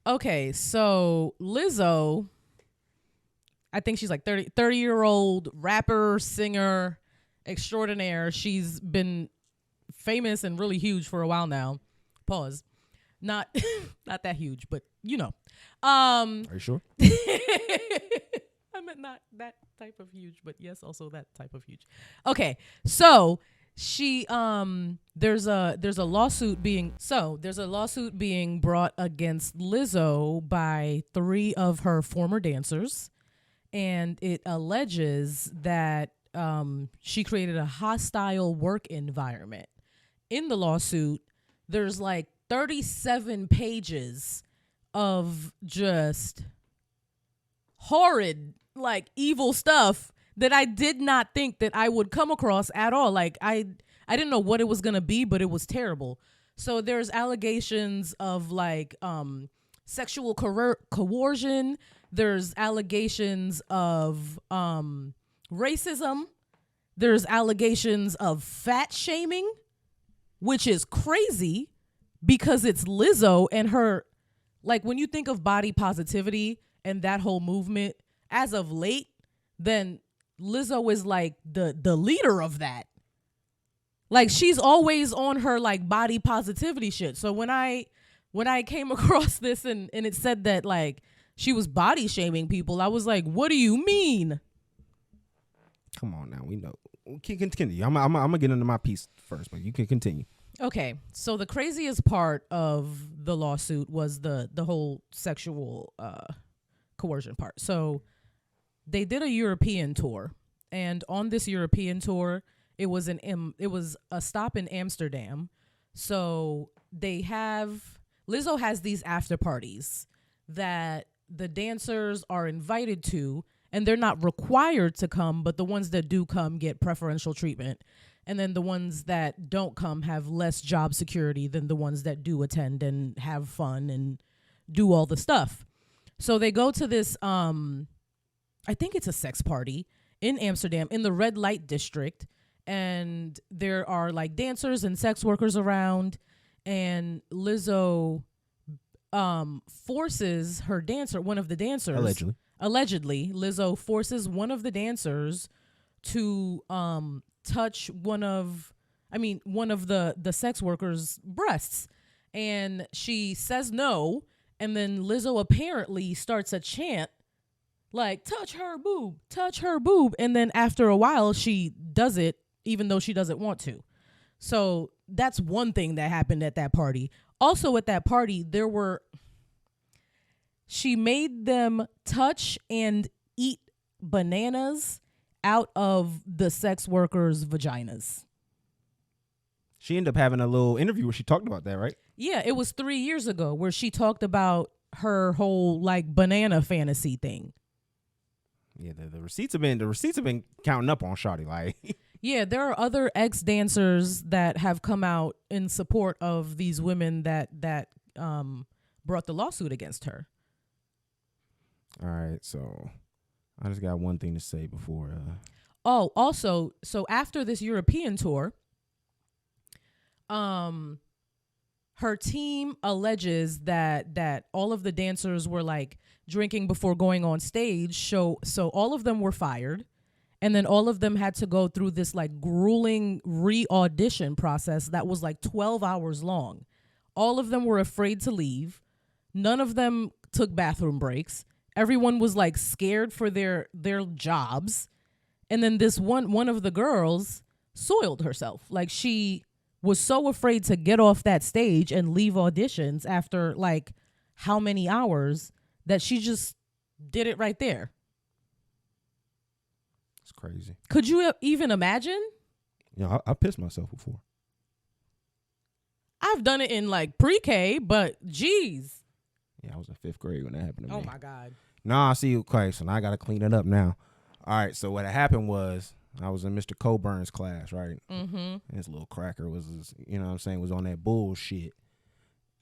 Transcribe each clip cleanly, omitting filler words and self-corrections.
Okay, so Lizzo, I think she's like 30-year-old rapper, singer extraordinaire. She's been famous and really huge for a while now. Pause. Not not that huge, but you know. Are you sure? I meant not that type of huge, but yes, also that type of huge. Okay, so she there's a lawsuit being brought against Lizzo by 3 of her former dancers, and it alleges that she created a hostile work environment. In the lawsuit, there's like 37 pages of just horrid, like evil stuff that I did not think that I would come across at all. Like I didn't know what it was going to be, but it was terrible. So there's allegations of like sexual coercion. There's allegations of racism. There's allegations of fat shaming, which is crazy because it's Lizzo and her, like when you think of body positivity and that whole movement as of late, then Lizzo is like the leader of that. Like she's always on her like body positivity shit. So when I came across this and it said that like she was body shaming people, I was like, what do you mean? Come on now, we know. Continue. I'm gonna get into my piece first, but you can continue. Okay, so the craziest part of the lawsuit was the whole sexual coercion part. So they did a European tour, and on this European tour, it was a stop in Amsterdam. So Lizzo has these after parties that the dancers are invited to, and they're not required to come, but the ones that do come get preferential treatment. And then the ones that don't come have less job security than the ones that do attend and have fun and do all the stuff. So they go to this, I think it's a sex party in Amsterdam in the red light district. And there are like dancers and sex workers around. And Lizzo forces her dancer, one of the dancers. Allegedly, Lizzo forces one of the dancers to touch one of the sex workers' breasts, and she says no, and then Lizzo apparently starts a chant like touch her boob, and then after a while she does it even though she doesn't want to. So that's one thing that happened at that party. Also at that party she made them touch and eat bananas out of the sex workers' vaginas. She ended up having a little interview where she talked about that, right? Yeah, it was 3 years ago where she talked about her whole like banana fantasy thing. Yeah, the receipts have been counting up on Shawty. Like, yeah, there are other ex-dancers that have come out in support of these women that brought the lawsuit against her. All right, so I just got one thing to say before. Also, so after this European tour, her team alleges that all of the dancers were like drinking before going on stage. So all of them were fired, and then all of them had to go through this like grueling re-audition process that was like 12 hours long. All of them were afraid to leave. None of them took bathroom breaks. Everyone was like scared for their jobs. And then this one of the girls soiled herself. Like she was so afraid to get off that stage and leave auditions after like how many hours that she just did it right there. It's crazy. Could you even imagine? Yeah, I pissed myself before. I've done it in like pre-K, but geez. Yeah, I was in 5th grade when that happened to me. Oh my God. Nah, see, okay, so now I got to clean it up now. All right, so what happened was I was in Mr. Coburn's class, right? Mm-hmm. And this little cracker was on that bullshit.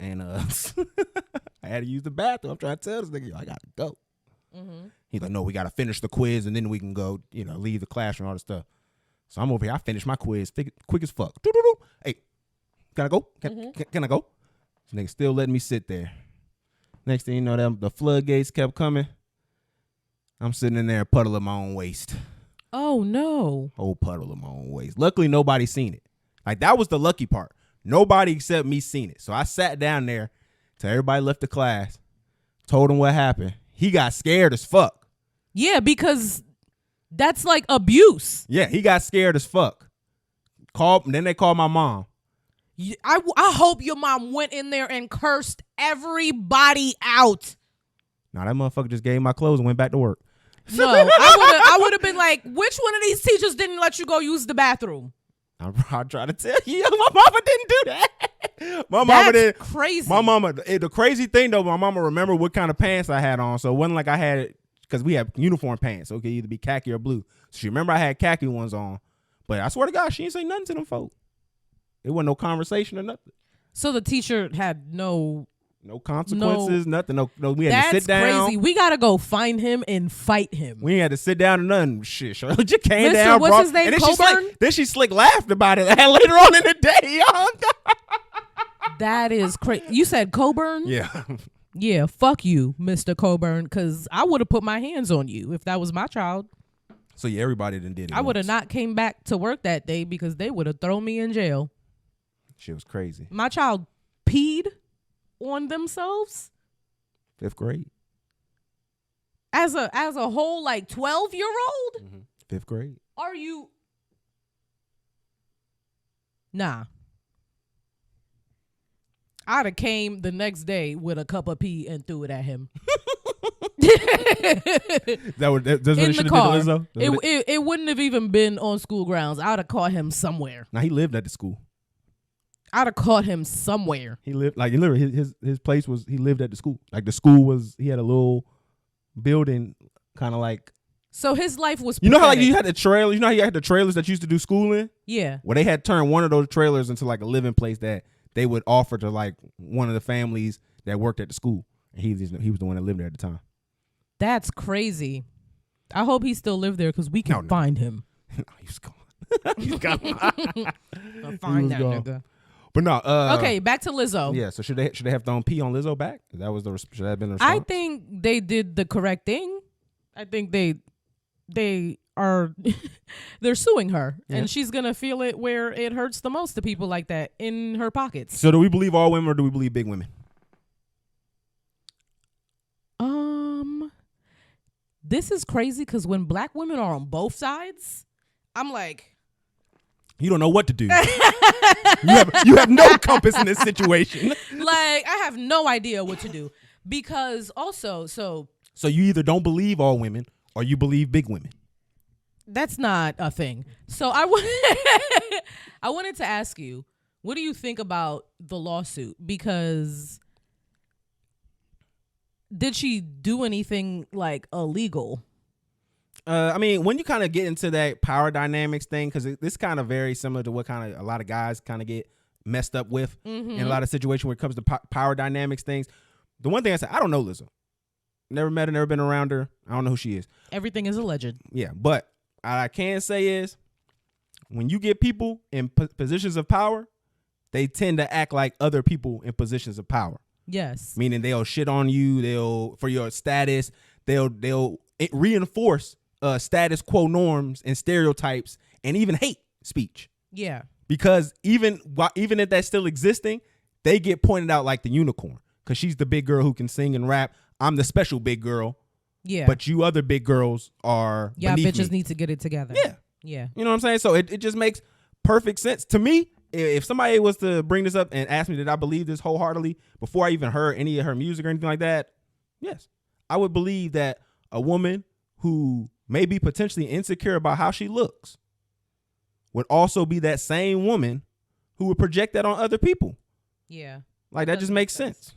And I had to use the bathroom. I'm trying to tell this nigga, I got to go. Mm-hmm. He's like, no, we got to finish the quiz, and then we can go, leave the classroom, all this stuff. So I'm over here. I finished my quiz quick as fuck. Hey, can I go? Can I go? This nigga still letting me sit there. Next thing you know, the floodgates kept coming. I'm sitting in there, a puddle of my own waste. Oh, no. Whole puddle of my own waste. Luckily, nobody seen it. Like, that was the lucky part. Nobody except me seen it. So I sat down there till everybody left the class, told him what happened. He got scared as fuck. Yeah, because that's like abuse. Yeah, he got scared as fuck. Then they called my mom. I hope your mom went in there and cursed everybody out. Nah, that motherfucker just gave my clothes and went back to work. No, I would have been like, which one of these teachers didn't let you go use the bathroom? I try to tell you, my mama didn't do that. My mama did. Crazy. My mama, the crazy thing though, my mama remembered what kind of pants I had on. So it wasn't like I had, because we have uniform pants. So it could either be khaki or blue. So she remember I had khaki ones on. But I swear to God, she didn't say nothing to them folk. It wasn't no conversation or nothing. So the teacher had no consequences, nothing. No, we had to sit down. That's crazy. We got to go find him and fight him. We had to sit down and nothing. Shit, Charlotte just came down. What's his name, and Coburn? then she slick laughed about it later on in the day. That is crazy. You said Coburn? Yeah. Yeah, fuck you, Mr. Coburn, because I would have put my hands on you if that was my child. So yeah, everybody done did it. I would have not came back to work that day because they would have thrown me in jail. Shit was crazy. My child peed on themselves. 5th grade. As a whole, like 12-year-old? Mm-hmm. 5th grade. Are you? Nah. I'd have came the next day with a cup of pee and threw it at him. That's what it should have did to Lizzo? It wouldn't have even been on school grounds. I'd have caught him somewhere. Now he lived at the school. I'd have caught him somewhere. He lived like literally his place was, he lived at the school. Like the school was, he had a little building kind of like. So his life was. You know how like you had the trailers. You know how you had the trailers that you used to do school in. Yeah. Well, they had turned one of those trailers into like a living place that they would offer to like one of the families that worked at the school. And he was the one that lived there at the time. That's crazy. I hope he still lived there because we can find him. No, he's gone. He's gone. Find that nigga. But no. Okay, back to Lizzo. Yeah. So should they have thrown P on Lizzo back? Should that have been the response? I think they did the correct thing. I think they are they're suing her, and she's gonna feel it where it hurts the most to people like that in her pockets. So do we believe all women or do we believe big women? This is crazy because when black women are on both sides, I'm like, you don't know what to do. you have no compass in this situation. Like, I have no idea what to do because also, so you either don't believe all women or you believe big women. That's not a thing. So I wanted to ask you, what do you think about the lawsuit? Because did she do anything like illegal? I mean, when you kind of get into that power dynamics thing, because this kind of very similar to what kind of a lot of guys kind of get messed up with in a lot of situations when it comes to power dynamics things. The one thing I said, I don't know Lizzo. Never met her, never been around her. I don't know who she is. Everything is alleged. Yeah, but all I can say is when you get people in positions of power, they tend to act like other people in positions of power. Yes. Meaning they'll shit on you. They'll, for your status, they'll reinforce status quo norms and stereotypes and even hate speech. Yeah. Because even if that's still existing, they get pointed out like the unicorn because she's the big girl who can sing and rap. I'm the special big girl. Yeah. But you other big girls are bitches need to get it together. Yeah. Yeah. You know what I'm saying? So it just makes perfect sense to me. If somebody was to bring this up and ask me, did I believe this wholeheartedly before I even heard any of her music or anything like that? Yes. I would believe that a woman who may be potentially insecure about how she looks would also be that same woman who would project that on other people. Yeah. Like that just makes sense.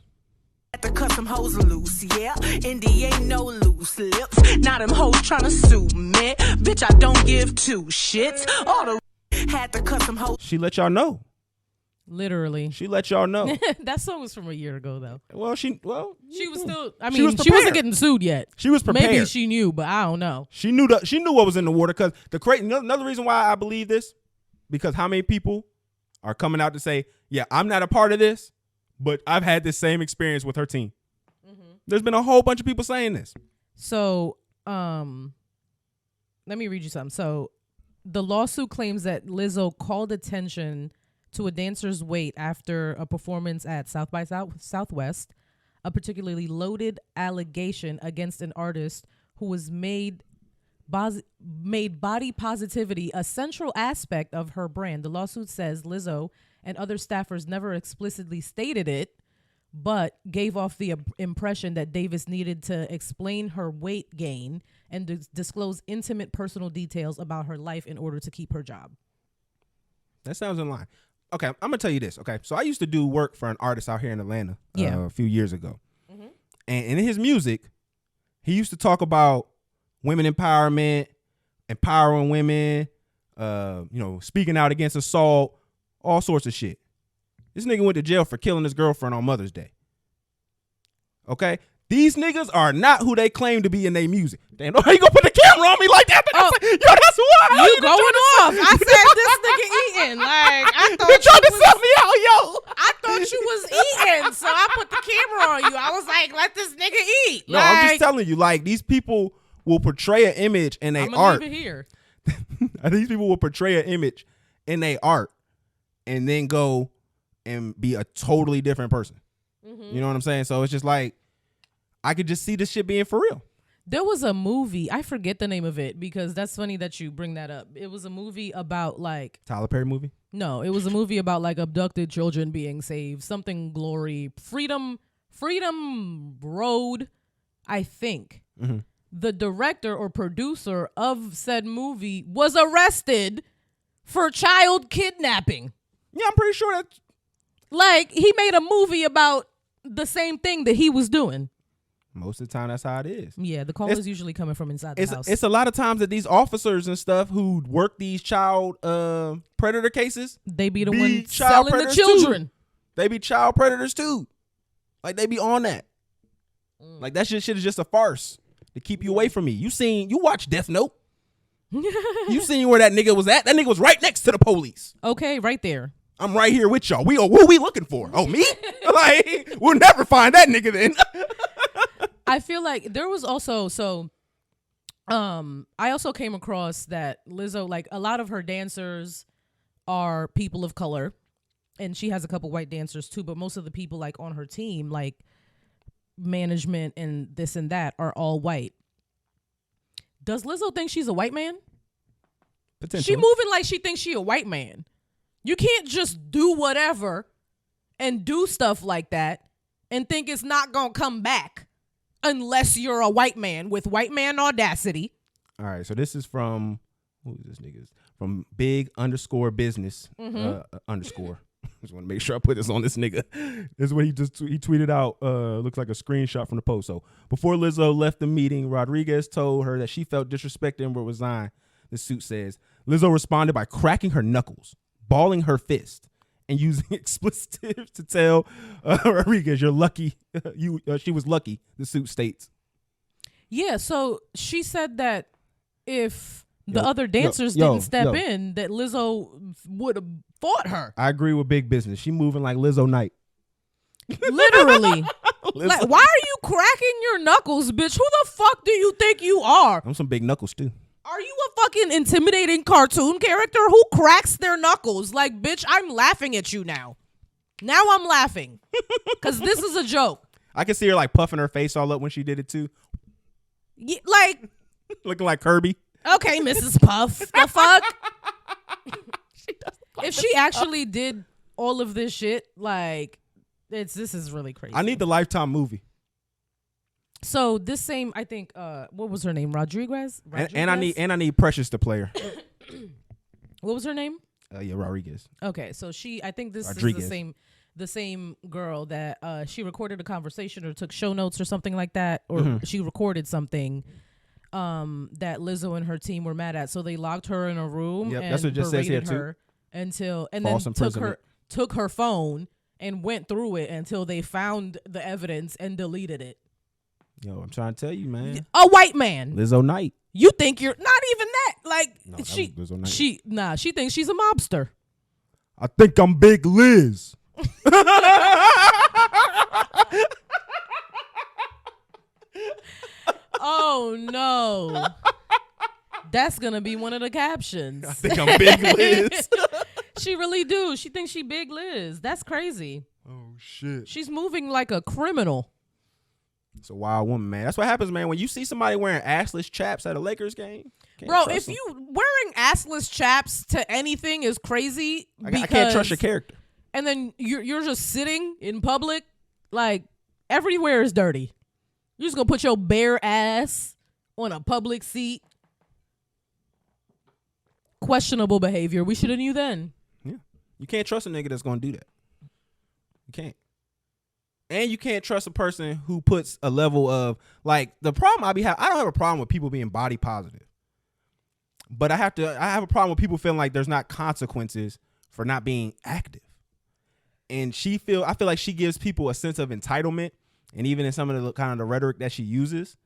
At the custom hoes loose, yeah. Indy ain't no loose lips. Now them hoes tryna sue me. Bitch, I don't give two shits. All the had the custom hoes. She let y'all know. Literally. She let y'all know. That song was from a year ago though. Well, she was still, I mean, she wasn't getting sued yet. She was prepared. Maybe she knew, but I don't know. She knew what was in the water because another reason why I believe this, because how many people are coming out to say, yeah, I'm not a part of this, but I've had this same experience with her team. Mm-hmm. There's been a whole bunch of people saying this. So, let me read you something. So, the lawsuit claims that Lizzo called attention to a dancer's weight after a performance at South by Southwest, a particularly loaded allegation against an artist who was made body positivity a central aspect of her brand. The lawsuit says Lizzo and other staffers never explicitly stated it, but gave off the impression that Davis needed to explain her weight gain and disclose intimate personal details about her life in order to keep her job. That sounds in line. Okay, I'm going to tell you this, okay? So I used to do work for an artist out here in Atlanta a few years ago. Mm-hmm. And in his music, he used to talk about women empowerment, empowering women, speaking out against assault, all sorts of shit. This nigga went to jail for killing his girlfriend on Mother's Day. Okay? These niggas are not who they claim to be in their music. Damn, how you gonna put the camera on me like that? Yo, that's who I am. You going off. I said this nigga eating. Like, I thought you trying to sell me out, yo. I thought you was eating, so I put the camera on you. I was like, let this nigga eat. No, I'm just telling you, like, these people will portray an image in their art. Leave it here. These people will portray an image in their art and then go and be a totally different person. Mm-hmm. You know what I'm saying? So it's just like, I could just see this shit being for real. There was a movie, I forget the name of it because that's funny that you bring that up. It was a movie about like Tyler Perry movie? No, it was a movie about like abducted children being saved. Something glory, Freedom Road, I think. Mm-hmm. The director or producer of said movie was arrested for child kidnapping. Yeah, I'm pretty sure that. Like, he made a movie about the same thing that he was doing. Most of the time, that's how it is. Yeah, the call is usually coming from inside the house. It's a lot of times that these officers and stuff who work these child predator cases, they be the ones selling the children. Too. They be child predators too. Like, they be on that. Like, that shit is just a farce to keep you away from me. You watch Death Note. You seen where that nigga was at? That nigga was right next to the police. Okay, right there. I'm right here with y'all. What we looking for? Oh, me? Like, we'll never find that nigga then. I feel like there was also, I also came across that Lizzo, like a lot of her dancers are people of color and she has a couple white dancers too, but most of the people like on her team, like management and this and that are all white. Does Lizzo think she's a white man? Potentially. She moving like she thinks she a white man. You can't just do whatever and do stuff like that and think it's not going to come back unless you're a white man with white man audacity. All right, so this is from, who is this nigga? From big_business underscore. Just want to make sure I put this on this nigga. This is what he tweeted out. Looks like a screenshot from the post. So before Lizzo left the meeting, Rodriguez told her that she felt disrespected and would resign. The suit says Lizzo responded by cracking her knuckles, balling her fist, and using expletives to tell Rodriguez, "You're lucky." She was lucky. The suit states. Yeah. So she said that if the other dancers didn't step in, that Lizzo would have fought her. I agree with big business. She moving like Lizzo Knight. Literally. Like, why are you cracking your knuckles, bitch? Who the fuck do you think you are? I'm some big knuckles too. Are you a fucking intimidating cartoon character? Who cracks their knuckles? Like, bitch, I'm laughing at you now. Now I'm laughing. Because this is a joke. I can see her like puffing her face all up when she did it too. Yeah, like. Looking like Kirby. Okay, Mrs. Puff. The fuck? If she actually did all of this shit, like, this is really crazy. I need the Lifetime movie. So this same, I think, what was her name? Rodriguez? And I need Precious to play her. What was her name? Yeah, Rodriguez. Okay, so I think this Rodriguez. is the same girl that she recorded a conversation or took show notes or something like that, or she recorded something that Lizzo and her team were mad at. So they locked her in a room and that's what it just says here her too. Then took her phone and went through it until they found the evidence and deleted it. Yo, I'm trying to tell you, man. A white man. Lizzo Knight. You think you're not even that. Like, no, she thinks she's a mobster. I think I'm Big Liz. Oh no. That's gonna be one of the captions. I think I'm Big Liz. She really do. She thinks she Big Liz. That's crazy. Oh shit. She's moving like a criminal. It's a wild woman, man. That's what happens, man. When you see somebody wearing assless chaps at a Lakers game, bro, if you wearing assless chaps to anything is crazy. I can't trust your character. And then you're just sitting in public, like everywhere is dirty. You're just gonna put your bare ass on a public seat. Questionable behavior. We should have knew then. Yeah, you can't trust a nigga that's gonna do that. You can't. And you can't trust a person who puts a level of, like, the problem I don't have a problem with people being body positive. But I have a problem with people feeling like there's not consequences for not being active. And I feel like she gives people a sense of entitlement, and even in some of the kind of the rhetoric that she uses,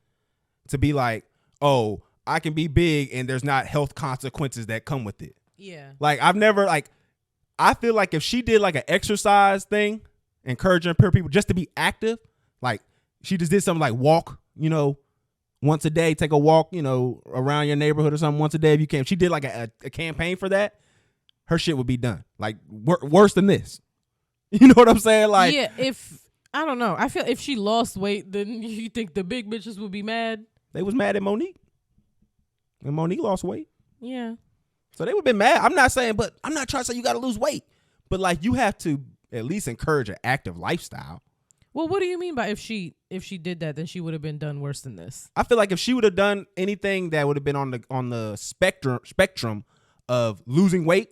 to be like, oh, I can be big and there's not health consequences that come with it. Yeah. Like, I feel like if she did like an exercise thing, encouraging people just to be active, like she just did something like walk, once a day, take a walk, around your neighborhood or something once a day if you can. If she did like a campaign for that, her shit would be done. Like worse than this. You know what I'm saying? Like, yeah, I don't know. I feel if she lost weight, then you think the big bitches would be mad? They was mad at Monique. And Monique lost weight. Yeah. So they would have been mad. I'm not saying, but I'm not trying to say you got to lose weight. But like, you have to at least encourage an active lifestyle. Well, what do you mean by if she did that, then she would have been done worse than this? I feel like if she would have done anything that would have been on the spectrum of losing weight,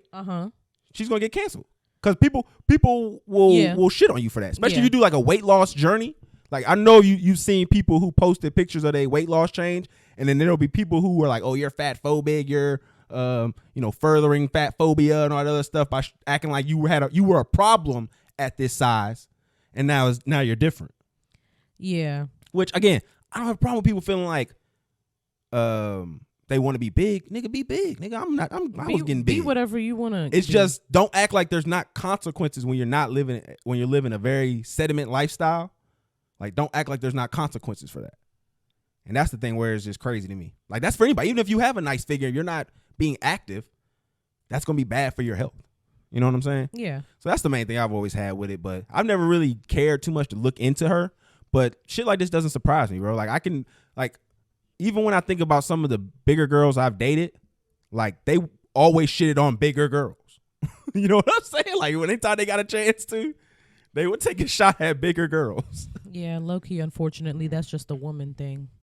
she's gonna get canceled. Because people will shit on you for that. Especially if you do like a weight loss journey. Like, I know you've seen people who posted pictures of their weight loss change, and then there'll be people who are like, oh, you're fat phobic, you're furthering fat phobia and all that other stuff by acting like you were a problem at this size, and now you're different. Yeah. Which, again, I don't have a problem with people feeling like they want to be big. Nigga, be big. Nigga, I was getting big. Be whatever you want to. It's just, don't act like there's not consequences when you're living a very sediment lifestyle. Like, don't act like there's not consequences for that. And that's the thing where it's just crazy to me. Like, that's for anybody. Even if you have a nice figure, you're not being active, that's going to be bad for your health. You know what I'm saying? Yeah. So that's the main thing I've always had with it. But I've never really cared too much to look into her. But shit like this doesn't surprise me, bro. Like, I can, like, even when I think about some of the bigger girls I've dated, like, they always shitted on bigger girls. You know what I'm saying? Like, when they thought they got a chance to, they would take a shot at bigger girls. Yeah, low key, unfortunately, that's just a woman thing.